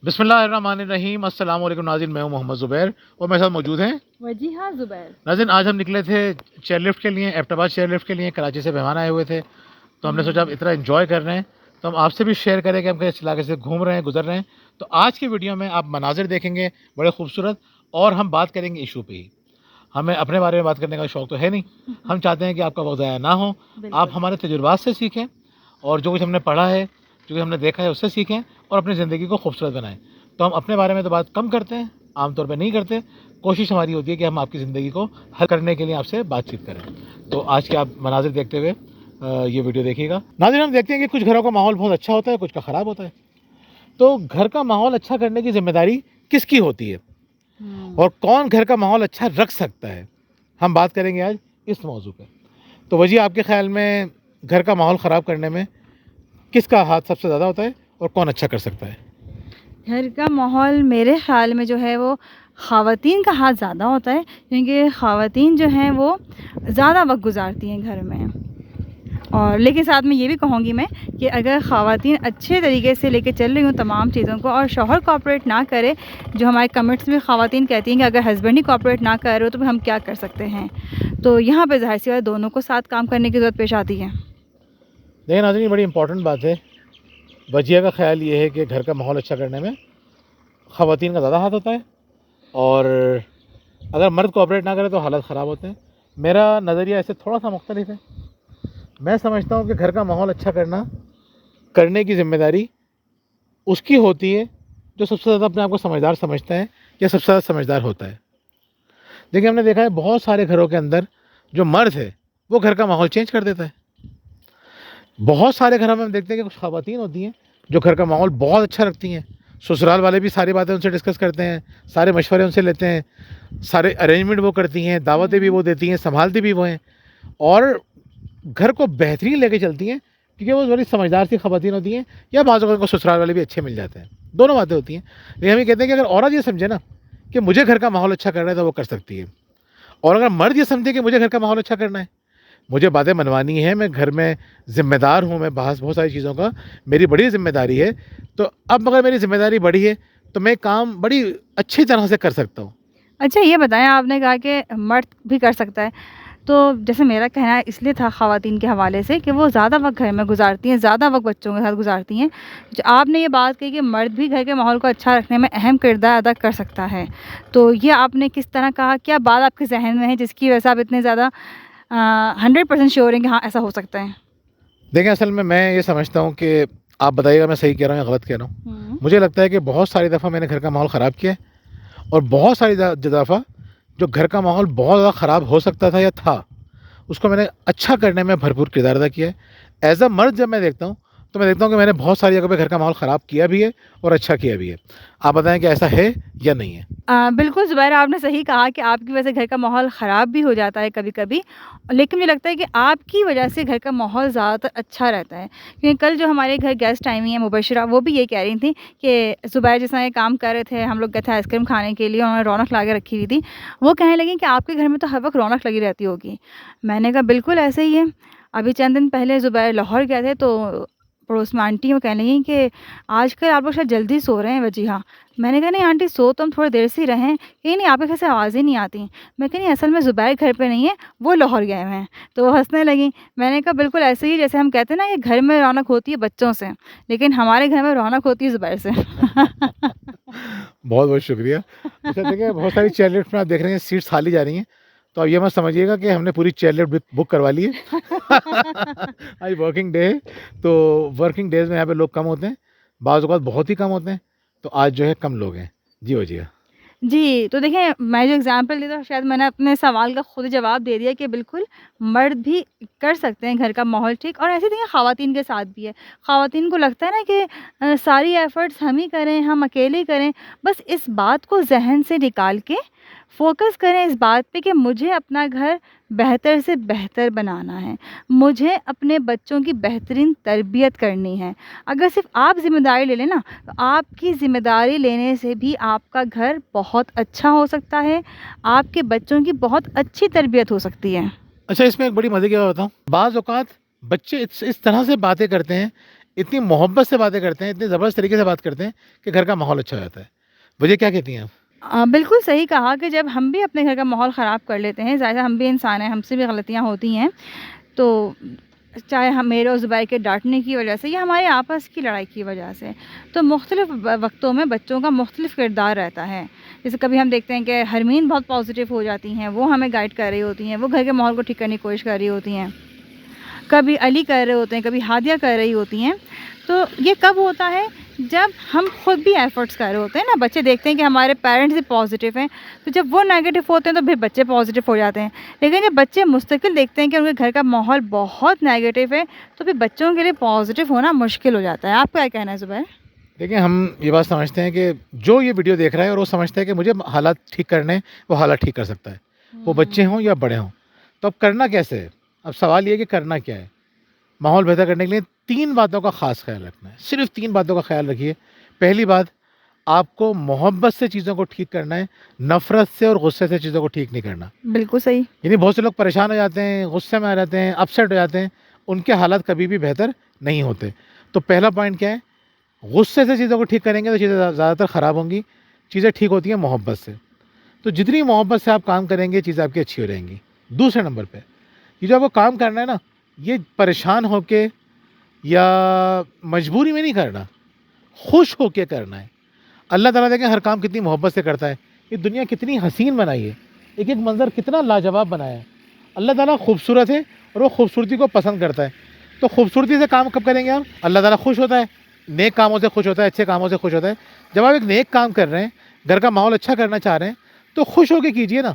بسم اللہ الرحمن الرحیم. السلام علیکم ناظرین, میں ہوں محمد زبیر اور میرے ساتھ موجود ہیں وجیہہ زبیر. ناظرین, آج ہم نکلے تھے چیئر لفٹ کے لیے, ایبٹ آباد چیئر لفٹ کے لیے. کراچی سے مہمان آئے ہوئے تھے تو ہم نے سوچا آپ اتنا انجوائے کر رہے ہیں تو ہم آپ سے بھی شیئر کریں کہ ہم کس علاقے سے گھوم رہے ہیں, گزر رہے ہیں. تو آج کی ویڈیو میں آپ مناظر دیکھیں گے بڑے خوبصورت, اور ہم بات کریں گے ایشو پہ ہی. ہمیں اپنے بارے میں بات کرنے کا شوق تو ہے نہیں, ہم چاہتے ہیں کہ آپ کا وقت ضائع نہ ہو, آپ ہمارے تجربات سے سیکھیں اور جو کچھ ہم نے پڑھا ہے, جو کچھ ہم نے دیکھا ہے اس سے سیکھیں اور اپنی زندگی کو خوبصورت بنائیں. تو ہم اپنے بارے میں تو بات کم کرتے ہیں, عام طور پہ نہیں کرتے. کوشش ہماری ہوتی ہے کہ ہم آپ کی زندگی کو حل کرنے کے لیے آپ سے بات چیت کریں. تو آج کے آپ مناظر دیکھتے ہوئے یہ ویڈیو دیکھیے گا. ناظرین, ہم دیکھتے ہیں کہ کچھ گھروں کا ماحول بہت اچھا ہوتا ہے, کچھ کا خراب ہوتا ہے. تو گھر کا ماحول اچھا کرنے کی ذمہ داری کس کی ہوتی ہے اور کون گھر کا ماحول اچھا رکھ سکتا ہے, ہم بات کریں گے آج اس موضوع پہ. تو وجہ آپ کے خیال میں گھر کا ماحول خراب کرنے میں کس کا ہاتھ سب سے زیادہ ہوتا ہے اور کون اچھا کر سکتا ہے؟ گھر کا ماحول میرے خیال میں جو ہے وہ خواتین کا ہاتھ زیادہ ہوتا ہے, کیونکہ خواتین جو ہیں وہ زیادہ وقت گزارتی ہیں گھر میں. اور لیکن ساتھ میں یہ بھی کہوں گی میں کہ اگر خواتین اچھے طریقے سے لے کے چل رہی ہوں تمام چیزوں کو, اور شوہر کوآپریٹ نہ کرے, جو ہمارے کمنٹس میں خواتین کہتی ہیں کہ اگر ہسبینڈ ہی کوآپریٹ نہ کر رہے ہو تو پھر ہم کیا کر سکتے ہیں, تو یہاں پہ ظاہر سی بات دونوں کو ساتھ کام کرنے کی ضرورت پیش آتی ہے. دیکھیں ناظرین, یہ بڑی امپورٹنٹ بات ہے. وجیہ کا خیال یہ ہے کہ گھر کا ماحول اچھا کرنے میں خواتین کا زیادہ ہاتھ ہوتا ہے, اور اگر مرد کوآپریٹ نہ کرے تو حالات خراب ہوتے ہیں. میرا نظریہ ایسے تھوڑا سا مختلف ہے. میں سمجھتا ہوں کہ گھر کا ماحول اچھا کرنے کی ذمہ داری اس کی ہوتی ہے جو سب سے زیادہ اپنے آپ کو سمجھدار سمجھتا ہے یا سب سے زیادہ سمجھدار ہوتا ہے. دیکھیں, ہم نے دیکھا ہے بہت سارے گھروں کے اندر جو مرد ہے وہ گھر کا ماحول چینج کر دیتا ہے. بہت سارے گھروں میں ہم دیکھتے ہیں کہ کچھ خواتین ہوتی ہیں جو گھر کا ماحول بہت اچھا رکھتی ہیں. سسرال والے بھی ساری باتیں ان سے ڈسکس کرتے ہیں, سارے مشورے ان سے لیتے ہیں, سارے ارینجمنٹ وہ کرتی ہیں, دعوتیں بھی وہ دیتی ہیں, سنبھالتی بھی وہ ہیں, اور گھر کو بہترین لے کے چلتی ہیں کیونکہ وہ بڑی سمجھدار سی خواتین ہوتی ہیں. یا بعض اوقات کو سسرال والے بھی اچھے مل جاتے ہیں, دونوں باتیں ہوتی ہیں. لیکن ہم یہ کہتے ہیں کہ اگر عورت یہ سمجھے نا کہ مجھے گھر کا ماحول اچھا کرنا ہے تو وہ کر سکتی ہے, اور اگر مرد یہ سمجھے کہ مجھے گھر کا ماحول اچھا کرنا ہے, مجھے باتیں منوانی ہے, میں گھر میں ذمہ دار ہوں, میں بہت ساری چیزوں کا میری بڑی ذمہ داری ہے, تو اب اگر میری ذمہ داری بڑی ہے تو میں کام بڑی اچھی طرح سے کر سکتا ہوں. اچھا یہ بتائیں, آپ نے کہا کہ مرد بھی کر سکتا ہے, تو جیسے میرا کہنا اس لیے تھا خواتین کے حوالے سے کہ وہ زیادہ وقت گھر میں گزارتی ہیں, زیادہ وقت بچوں کے ساتھ گزارتی ہیں. جو آپ نے یہ بات کہی کہ مرد بھی گھر کے ماحول کو اچھا رکھنے میں اہم کردار ادا کر سکتا ہے, تو یہ آپ نے کس طرح کہا, کیا بات آپ کے ذہن میں ہے جس کی وجہ سے آپ اتنے زیادہ 100% شیور ہیں کہ ہاں ایسا ہو سکتا ہے؟ دیکھیں, اصل میں یہ سمجھتا ہوں کہ آپ بتائیے گا میں صحیح کہہ رہا ہوں یا غلط کہہ رہا ہوں. مجھے لگتا ہے کہ بہت ساری دفعہ میں نے گھر کا ماحول خراب کیا ہے, اور بہت ساری دفعہ جو گھر کا ماحول بہت زیادہ خراب ہو سکتا تھا یا تھا, اس کو میں نے اچھا کرنے میں بھرپور کردار ادا کیا ہے. ایز اے مرد جب میں دیکھتا ہوں تو میں دیکھتا ہوں کہ میں نے بہت ساری جگہ پہ گھر کا ماحول خراب کیا بھی ہے اور اچھا کیا بھی ہے. آپ بتائیں کہ ایسا ہے یا نہیں ہے؟ بالکل زبیر, آپ نے صحیح کہا کہ آپ کی وجہ سے گھر کا ماحول خراب بھی ہو جاتا ہے کبھی کبھی, لیکن مجھے لگتا ہے کہ آپ کی وجہ سے گھر کا ماحول زیادہ تر اچھا رہتا ہے. کیونکہ کل جو ہمارے گھر گیسٹ آئی ہوئی ہیں مبشرہ, وہ بھی یہ کہہ رہی تھیں کہ زبیر جس طرح یہ کام کر رہے تھے, ہم لوگ گئے تھے آئس کریم کھانے کے لیے, انہوں نے رونق لا کے رکھی ہوئی تھی. وہ کہنے لگیں کہ آپ کے گھر میں تو ہر وقت رونق لگی رہتی ہوگی. میں نے کہا بالکل ایسے ہی ہے. ابھی چند دن پہلے زبیر لاہور گئے تھے تو پڑوس میں آنٹی وہ کہنے لگیں کہ آج کل آپ لوگ شاید جلدی سو رہے ہیں وجیہہ. میں نے کہا نہیں آنٹی, سو تو ہم تھوڑی دیر سے ہی رہیں. کہ نہیں آپ کے گھر سے آوازیں نہیں آتی. میں کہ نہیں اصل میں زبیر گھر پہ نہیں ہے, وہ لاہور گئے ہوئے ہیں. تو وہ ہنسنے لگیں. میں نے کہا بالکل ایسے ہی جیسے ہم کہتے ہیں نا کہ گھر میں رونق ہوتی ہے بچوں سے, لیکن ہمارے گھر میں رونق ہوتی ہے زبیر سے. بہت بہت شکریہ. اچھا دیکھیں, بہت ساری چیئر لفٹ میں آپ دیکھ رہے ہیں سیٹس خالی جا رہی ہیں, تو اب یہ مت سمجھیے گا کہ ہم نے پوری چیئر لفٹ بک کروا لی ہے. آج ورکنگ ڈے ہے, تو ورکنگ ڈیز میں یہاں پہ لوگ کم ہوتے ہیں, بعض اوقات بہت ہی کم ہوتے ہیں, تو آج جو ہے کم لوگ ہیں. جی وجیہ. جی, تو دیکھیں میں جو اگزامپل دی تھا شاید میں نے اپنے سوال کا خود جواب دے دیا کہ بالکل مرد بھی کر سکتے ہیں گھر کا ماحول ٹھیک, اور ایسے دیکھیں خواتین کے ساتھ بھی ہے. خواتین کو لگتا ہے نا کہ ساری ایفرٹس ہم ہی کریں, ہم اکیلے کریں. بس اس بات کو ذہن سے نکال کے فوکس کریں اس بات پہ کہ مجھے اپنا گھر بہتر سے بہتر بنانا ہے, مجھے اپنے بچوں کی بہترین تربیت کرنی ہے. اگر صرف آپ ذمہ داری لے لیں نا, تو آپ کی ذمہ داری لینے سے بھی آپ کا گھر بہت اچھا ہو سکتا ہے, آپ کے بچوں کی بہت اچھی تربیت ہو سکتی ہے. اچھا, اس میں ایک بڑی مزے کی بات بتاؤں. بعض اوقات بچے اس طرح سے باتیں کرتے ہیں, اتنی محبت سے باتیں کرتے ہیں, اتنے زبردست طریقے سے بات کرتے ہیں کہ گھر کا ماحول اچھا ہو جاتا ہے. وجہ کیا کہتی ہیں آپ؟ بالکل صحیح کہا کہ جب ہم بھی اپنے گھر کا ماحول خراب کر لیتے ہیں, ظاہر ہے ہم بھی انسان ہیں, ہم سے بھی غلطیاں ہوتی ہیں, تو چاہے ہم میرے اور زبیر کے ڈانٹنے کی وجہ سے یا ہمارے آپس کی لڑائی کی وجہ سے, تو مختلف وقتوں میں بچوں کا مختلف کردار رہتا ہے. جیسے کبھی ہم دیکھتے ہیں کہ حرمین بہت پازیٹیو ہو جاتی ہیں, وہ ہمیں گائیڈ کر رہی ہوتی ہیں, وہ گھر کے ماحول کو ٹھیک کرنے کی کوشش کر رہی ہوتی ہیں. کبھی علی کر رہے ہوتے ہیں, کبھی ہادیہ کر رہی ہوتی ہیں. تو یہ کب ہوتا ہے؟ جب ہم خود بھی ایفرٹس کر رہے ہوتے ہیں نا. بچے دیکھتے ہیں کہ ہمارے پیرنٹس بھی پازیٹیو ہیں, تو جب وہ نیگیٹو ہوتے ہیں تو پھر بچے پازیٹیو ہو جاتے ہیں. لیکن جب بچے مستقل دیکھتے ہیں کہ ان کے گھر کا ماحول بہت نیگیٹو ہے, تو پھر بچوں کے لیے پازیٹیو ہونا مشکل ہو جاتا ہے. آپ کا کیا کہنا ہے زبیر؟ دیکھیں, ہم یہ بات سمجھتے ہیں کہ جو یہ ویڈیو دیکھ رہا ہے اور وہ سمجھتا ہے کہ مجھے حالات ٹھیک کرنے ہیں, وہ حالات ٹھیک کر سکتا ہے, وہ بچے ہوں یا بڑے ہوں. تو اب کرنا کیسے ہے؟ اب سوال یہ ہے کہ کرنا کیا ہے. ماحول بہتر کرنے کے لیے 3 باتوں کا خاص خیال رکھنا ہے. صرف 3 باتوں کا خیال رکھیے. پہلی بات, آپ کو محبت سے چیزوں کو ٹھیک کرنا ہے, نفرت سے اور غصے سے چیزوں کو ٹھیک نہیں کرنا. بالکل صحیح. یعنی بہت سے لوگ پریشان ہو جاتے ہیں, غصے میں آ جاتے ہیں, اپسیٹ ہو جاتے ہیں, ان کے حالات کبھی بھی بہتر نہیں ہوتے. تو پہلا پوائنٹ کیا ہے؟ غصے سے چیزوں کو ٹھیک کریں گے تو چیزیں زیادہ تر خراب ہوں گی. چیزیں ٹھیک ہوتی ہیں محبت سے. تو جتنی محبت سے آپ کام کریں گے, چیزیں آپ کی اچھی ہو رہیں گی. دوسرے نمبر پہ, یہ جو آپ کو کام کرنا ہے نا, یہ پریشان ہو کے یا مجبوری میں نہیں کرنا, خوش ہو کے کرنا ہے. اللہ تعالیٰ دیکھیں ہر کام کتنی محبت سے کرتا ہے. یہ دنیا کتنی حسین بنائی ہے, ایک ایک منظر کتنا لاجواب بنایا ہے. اللہ تعالیٰ خوبصورت ہے اور وہ خوبصورتی کو پسند کرتا ہے. تو خوبصورتی سے کام کب کریں گے آپ؟ اللہ تعالیٰ خوش ہوتا ہے, نیک کاموں سے خوش ہوتا ہے, اچھے کاموں سے خوش ہوتا ہے. جب آپ ایک نیک کام کر رہے ہیں, گھر کا ماحول اچھا کرنا چاہ رہے ہیں, تو خوش ہو کے کیجئے نا.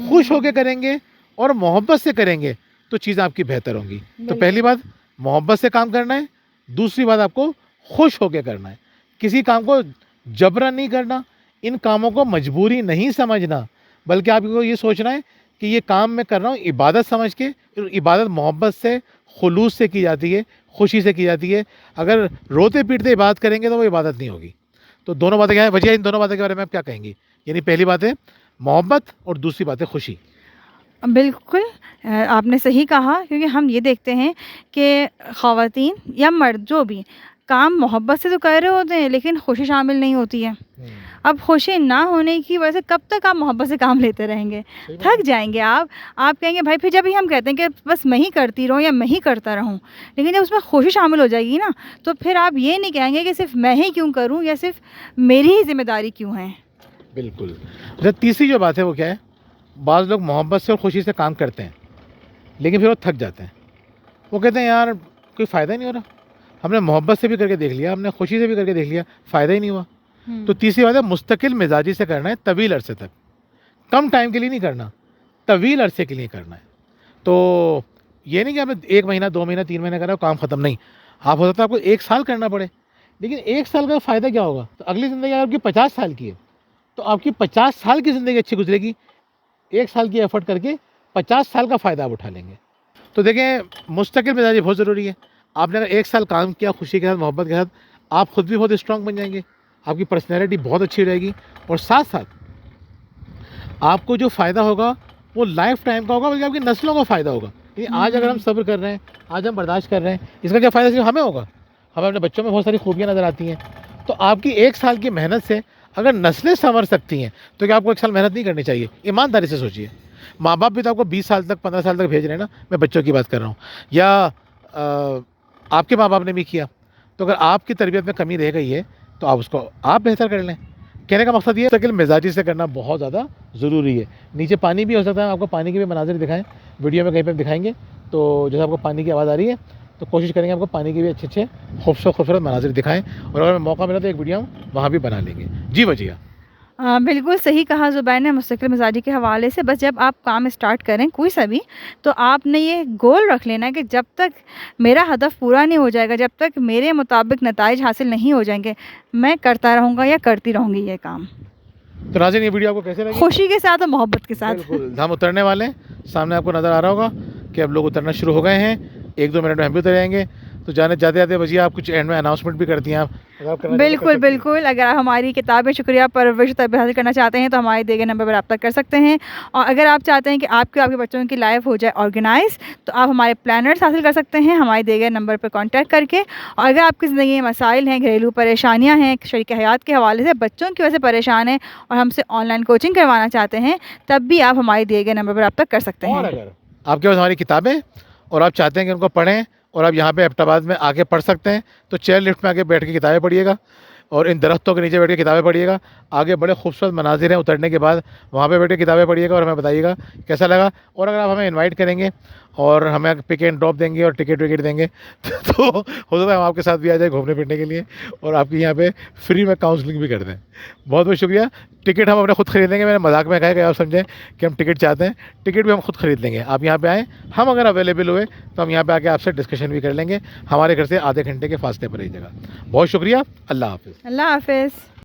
خوش ہو کے کریں گے اور محبت سے کریں گے تو چیزیں آپ کی بہتر ہوں گی. تو پہلی بات محبت سے کام کرنا ہے. دوسری بات آپ کو خوش ہو کے کرنا ہے. کسی کام کو جبرن نہیں کرنا, ان کاموں کو مجبوری نہیں سمجھنا, بلکہ آپ کو یہ سوچنا ہے کہ یہ کام میں کر رہا ہوں عبادت سمجھ کے. عبادت محبت سے, خلوص سے کی جاتی ہے, خوشی سے کی جاتی ہے. اگر روتے پیٹتے عبادت کریں گے تو وہ عبادت نہیں ہوگی. تو دونوں باتیں کیا ہے وجہ, ان دونوں باتوں کے بارے میں آپ کیا کہیں گی؟ یعنی پہلی بات ہے محبت اور دوسری بات ہے خوشی. بالکل آپ نے صحیح کہا, کیونکہ ہم یہ دیکھتے ہیں کہ خواتین یا مرد جو بھی کام محبت سے تو کر رہے ہوتے ہیں, لیکن خوشی شامل نہیں ہوتی ہے. اب خوشی نہ ہونے کی وجہ سے کب تک آپ محبت سے کام لیتے رہیں گے؟ تھک جائیں گے آپ کہیں گے بھائی, پھر جب ہی ہم کہتے ہیں کہ بس میں ہی کرتی رہوں یا میں ہی کرتا رہوں, لیکن جب اس میں خوشی شامل ہو جائے گی نا, تو پھر آپ یہ نہیں کہیں گے کہ صرف میں ہی کیوں کروں یا صرف میری ہی ذمہ داری کیوں ہے. بالکل. تیسری جو بات ہے وہ کیا ہے؟ بعض لوگ محبت سے اور خوشی سے کام کرتے ہیں, لیکن پھر وہ تھک جاتے ہیں. وہ کہتے ہیں یار کوئی فائدہ ہی نہیں ہو رہا, ہم نے محبت سے بھی کر کے دیکھ لیا, ہم نے خوشی سے بھی کر کے دیکھ لیا, فائدہ ہی نہیں ہوا. تو تیسری بات ہے مستقل مزاجی سے کرنا ہے, طویل عرصے تک. کم ٹائم کے لیے نہیں کرنا, طویل عرصے کے لیے کرنا ہے. تو یہ نہیں کہ آپ نے 1 مہینہ 2 مہینہ 3 مہینہ کرا کام ختم, نہیں. آپ ہو سکتا ہے آپ کو 1 سال کرنا پڑے, لیکن 1 سال کا فائدہ کیا ہوگا؟ تو اگلی زندگی آپ کی 50 سال کی ہے, تو آپ کی 50 سال کی زندگی اچھی گزرے گی. 1 سال کی ایفرٹ کر کے 50 سال کا فائدہ آپ اٹھا لیں گے. تو دیکھیں مستقل مزاجی بہت ضروری ہے. آپ نے اگر 1 سال کام کیا خوشی کے ساتھ, محبت کے ساتھ, آپ خود بھی بہت اسٹرانگ بن جائیں گے, آپ کی پرسنالٹی بہت اچھی رہے گی, اور ساتھ ساتھ آپ کو جو فائدہ ہوگا وہ لائف ٹائم کا ہوگا, بلکہ آپ کی نسلوں کا فائدہ ہوگا. یعنی آج اگر ہم صبر کر رہے ہیں, آج ہم برداشت کر رہے ہیں, اس کا کیا فائدہ صرف ہمیں ہوگا؟ ہمیں اپنے بچوں میں بہت ساری خوبیاں نظر آتی ہیں. تو آپ کی 1 سال کی محنت سے اگر نسلیں سنور سکتی ہیں, تو کیا آپ کو 1 سال محنت نہیں کرنی چاہیے؟ ایمانداری سے سوچیے. ماں باپ بھی تو آپ کو 20 سال تک 15 سال تک بھیج رہے ہیں نا, میں بچوں کی بات کر رہا ہوں, یا آپ کے ماں باپ نے بھی کیا. تو اگر آپ کی تربیت میں کمی رہ گئی ہے تو آپ اس کو آپ بہتر کر لیں. کہنے کا مقصد یہ ہے مستقل مزاجی سے کرنا بہت زیادہ ضروری ہے. نیچے پانی بھی ہو سکتا ہے, آپ کو پانی کے بھی مناظر دکھائیں, ویڈیو میں کہیں پہ دکھائیں گے. تو جیسے آپ کو پانی کی آواز آ رہی ہے, تو کوشش کریں گے آپ کو پانی کے بھی اچھے خوبصورت مناظر دکھائیں, اور اگر موقع ملا تو ایک ویڈیو ہم وہاں بھی بنا لیں گے. جی وجیہ. بالکل صحیح کہا زبیر نے مستقل مزاجی کے حوالے سے. بس جب آپ کام اسٹارٹ کریں کوئی سا بھی, تو آپ نے یہ گول رکھ لینا کہ جب تک میرا ہدف پورا نہیں ہو جائے گا, جب تک میرے مطابق نتائج حاصل نہیں ہو جائیں گے, میں کرتا رہوں گا یا کرتی رہوں گی یہ کام. تو ناظرین یہ ویڈیو آپ کو کیسے لگی؟ خوشی کے ساتھ اور محبت کے ساتھ. بالکل ہم اترنے والے ہیں, سامنے آپ کو نظر آ رہا ہوگا کہ اب لوگ اترنا شروع ہو گئے ہیں. 1-2 منٹ میں ہم بھی اتر جائیں گے. تو جاتے جاتے بجیے آپ کچھ اینڈ میں اناؤنسمنٹ بھی کرتی ہیں آپ اگر آپ کرنا چاہیں تو کر بالکل سکتی ہیں۔ بالکل، اگر آپ ہماری کتابیں شکریہ پرورش و تربیت حاصل کرنا چاہتے ہیں تو ہمارے دیے گئے نمبر پر رابطہ کر سکتے ہیں، اور اگر آپ چاہتے ہیں کہ آپ کے بچوں کی لائف ہو جائے آرگنائز تو آپ ہمارے پلانرز حاصل کر سکتے ہیں ہمارے دیے گئے نمبر پر کانٹیکٹ کر کے۔ اور اگر آپ کی زندگی میں مسائل ہیں، گھریلو پریشانیاں ہیں، شریک حیات کے حوالے سے بچوں کی وجہ سے پریشان ہیں اور ہم سے آن لائن کوچنگ کروانا چاہتے ہیں، تب بھی آپ ہمارے دیے گئے نمبر پر رابطہ کر سکتے اور ہیں۔ اگر آپ کے پاس ہماری کتابیں اور آپ چاہتے ہیں کہ ان کو پڑھیں اور آپ یہاں پہ ایبٹ آباد میں آ کے پڑھ سکتے ہیں تو چیئر لفٹ میں آ کے بیٹھ کے کتابیں پڑھیے گا اور ان درختوں کے نیچے بیٹھ کے کتابیں پڑھیے گا۔ آگے بڑے خوبصورت مناظر ہیں اترنے کے بعد، وہاں پہ بیٹھ کے کتابیں پڑھیے گا اور ہمیں بتائیے گا کیسا لگا۔ اور اگر آپ ہمیں انوائٹ کریں گے اور ہمیں پک اینڈ ڈراپ دیں گے اور ٹکٹ وکٹ دیں گے تو ہو سکتا ہے ہم آپ کے ساتھ بھی آ جائیں گھومنے پھرنے کے لیے اور آپ کی یہاں پہ فری میں کاؤنسلنگ بھی کر دیں۔ بہت بہت شکریہ۔ ٹکٹ ہم اپنے خود خرید لیں گے، میں نے مذاق میں کہا ہے کہ آپ سمجھیں کہ ہم ٹکٹ چاہتے ہیں، ٹکٹ بھی ہم خود خرید لیں گے۔ آپ یہاں پہ آئیں، ہم اگر اویلیبل ہوئے تو ہم یہاں پہ آ کے آپ سے ڈسکشن بھی کر لیں گے، ہمارے گھر سے آدھے گھنٹے کے فاصلے پر ہی جگہ۔ بہت شکریہ، اللہ حافظ۔ اللہ حافظ۔